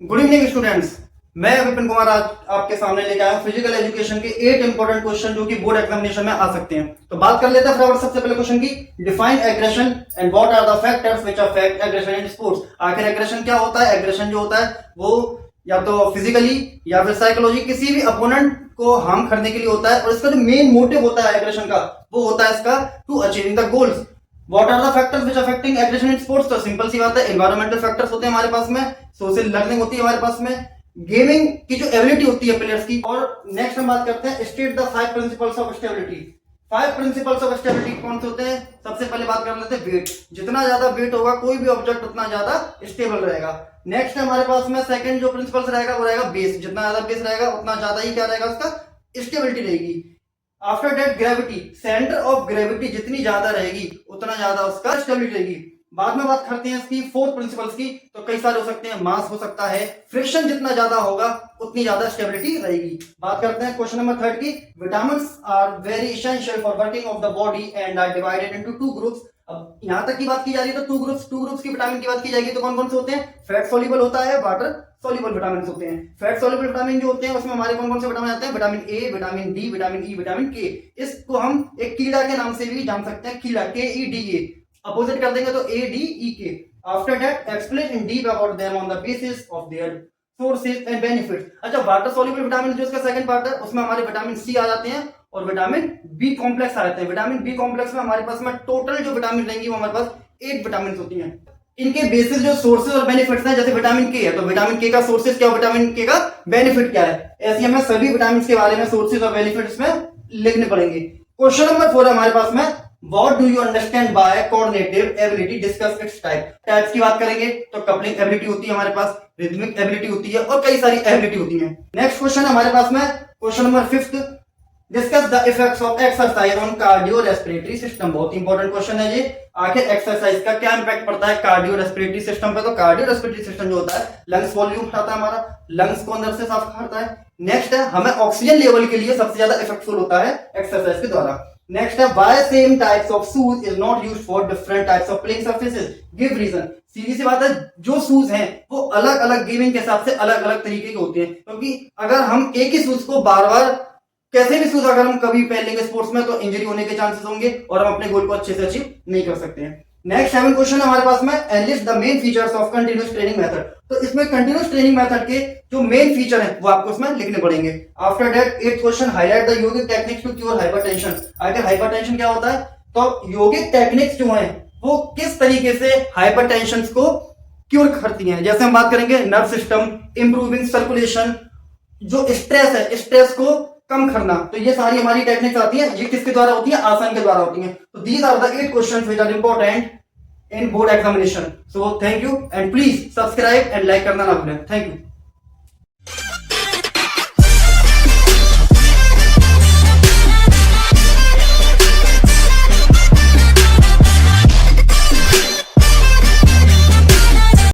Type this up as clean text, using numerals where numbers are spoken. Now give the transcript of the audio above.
Good evening students. मैं विपिन कुमार आज आपके सामने लेके आया फिजिकल एजुकेशन के 8 इंपॉर्टेंट क्वेश्चन जो कि बोर्ड एग्जामिनेशन में आ सकते हैं। तो बात कर लेते हैं फटाफट सबसे पहले क्वेश्चन की। Define aggression and what are the factors which affect aggression in sports. आखिर एग्रेशन क्या होता है? एग्रेशन जो होता है वो या तो फिजिकली या फिर साइकोलॉजी किसी भी अपोनेंट को हार्म करने के लिए होता है, और इसका जो मेन मोटिव होता है एग्रेशन का वो होता है इसका to achieving the goals. What are the factors which affecting aggression in sports? तो सिंपल सी बात है, एनवायरमेंटल फैक्टर्स होते हैं हमारे पास में, सोशल लर्निंग होती है हमारे पास में, गेमिंग की जो एबिलिटी होती है प्लेयर्स की। और नेक्स्ट हम बात करते हैं state the 5 principles of stability. 5 principles of stability कौन से होते हैं? सबसे पहले बात कर लेते हैं वेट। जितना ज्यादा वेट होगा कोई भी ऑब्जेक्ट उतना ज्यादा स्टेबल रहेगा। नेक्स्ट हमारे पास में सेकंड जो प्रिंसिपल्स रहेगा वो रहेगा बेस। जितना ज्यादा बेस रहेगा उतना ज्यादा ही क्या रहेगा उसका स्टेबिलिटी रहेगी। After that gravity, centre of gravity जितनी ज्यादा रहेगी उतना ज्यादा उसका स्टेबिलिटी रहेगी। बाद में बात करते हैं इसकी फोर्थ प्रिंसिपल्स की, तो कई सारे हो सकते हैं, मास हो सकता है, फ्रिक्शन जितना ज्यादा होगा उतनी ज्यादा स्टेबिलिटी रहेगी। बात करते हैं क्वेश्चन नंबर 3 की। Vitamins are very essential for working of the body and are divided into 2 groups. अब यहां तक की बात की जा रही है तो 2 ग्रुप्स की विटामिन की बात की जाएगी तो कौन कौन से होते हैं? फैट सॉल्युबल होता है, वाटर सॉल्युबल विटामिन होते हैं। फैट सॉल्युबल विटामिन जो होते हैं उसमें हमारे कौन कौन से विटामिन आते हैं? Vitamin A, vitamin D, vitamin E, vitamin के। इसको हम एक कीड़ा के नाम से भी जान सकते हैं, कीड़ा, KEDA। अपोजिट कर देंगे तो ADEK। After that explain in deep about them on the basis of their sources and benefits. अच्छा, वाटर सॉल्युबल विटामिन जो इसका सेकंड पार्ट है उसमें हमारे विटामिन सी आ जाते हैं और विटामिन बी कॉम्प्लेक्स आ जाते हैं। विटामिन बी कॉम्प्लेक्स में हमारे पास में टोटल जो विटामिन रहेंगी वो हमारे पास 8 विटामिन होती हैं। इनके बेसिस जो सोर्सेज और बेनिफिट्स हैं, जैसे विटामिन के है तो विटामिन के का सोर्सेज क्या, विटामिन के का बेनिफिट क्या है, ऐसे हमें सभी विटामिन के बारे में सोर्सेज और बेनिफिट्स में लिखने पड़ेंगे। क्वेश्चन नंबर 4 है हमारे पास में, what do you understand by coordinative ability, discuss its types की बात करेंगे तो कपलिंग एबिलिटी होती है हमारे पास, रिदमिक एबिलिटी होती है और कई सारी एबिलिटी होती है। नेक्स्ट क्वेश्चन है हमारे पास में question number 5, discuss the effects of exercise on cardio respiratory system. बहुत इंपॉर्टेंट क्वेश्चन है ये। आखिर एक्सरसाइज का क्या इंपैक्ट पड़ता है कार्डियो रेस्पिरेटरी सिस्टम पे? तो कार्डियो रेस्पिरेटरी सिस्टम जो होता है लंग्स वॉल्यूम उठाता है हमारा, लंग्स को अंदर से साफ करता है। नेक्स्ट है, हमें ऑक्सीजन लेवल के लिए सबसे ज्यादा इफेक्टफुल होता है एक्सरसाइज के द्वारा। नेक्स्ट है, why same types of shoes is not used for different types of playing surfaces, give reason. सीधी सी बात है, जो शूज हैं वो अलग अलग गेमिंग के हिसाब से अलग अलग तरीके के होते हैं, क्योंकि अगर हम एक ही शूज को बार बार कैसे भी शूज अगर हम कभी पहन लेंगे स्पोर्ट्स में तो इंजरी होने के चांसेस होंगे और हम अपने गोल को अच्छे से अचीव नहीं कर सकते हैं। नेक्स्ट 7 क्वेश्चन हमारे पास में, analyst the main features of continuous training method. तो इसमें कंटीन्यूअस ट्रेनिंग मेथड के जो मेन फीचर हैं वो आपको इसमें लिखने पड़ेंगे। After that 8th question, highlight the yogic techniques to cure hypertension. आखिर हाइपरटेंशन क्या होता है? तो योगिक टेक्निक्स जो हैं वो किस तरीके से हाइपरटेंशन को क्योर करती हैं। जैसे हम बात करेंगे नर्व सिस्टम, इंप्रूविंग सर्कुलेशन, जो स्ट्रेस है स्ट्रेस को कम करना, तो ये सारी हमारी टेक्निक्स आती है। ये किसके द्वारा होती है? आसन के द्वारा होती है। तो these are the 8 questions which are important in board examination. So thank you and please subscribe and like करना ना भूलें। Thank you.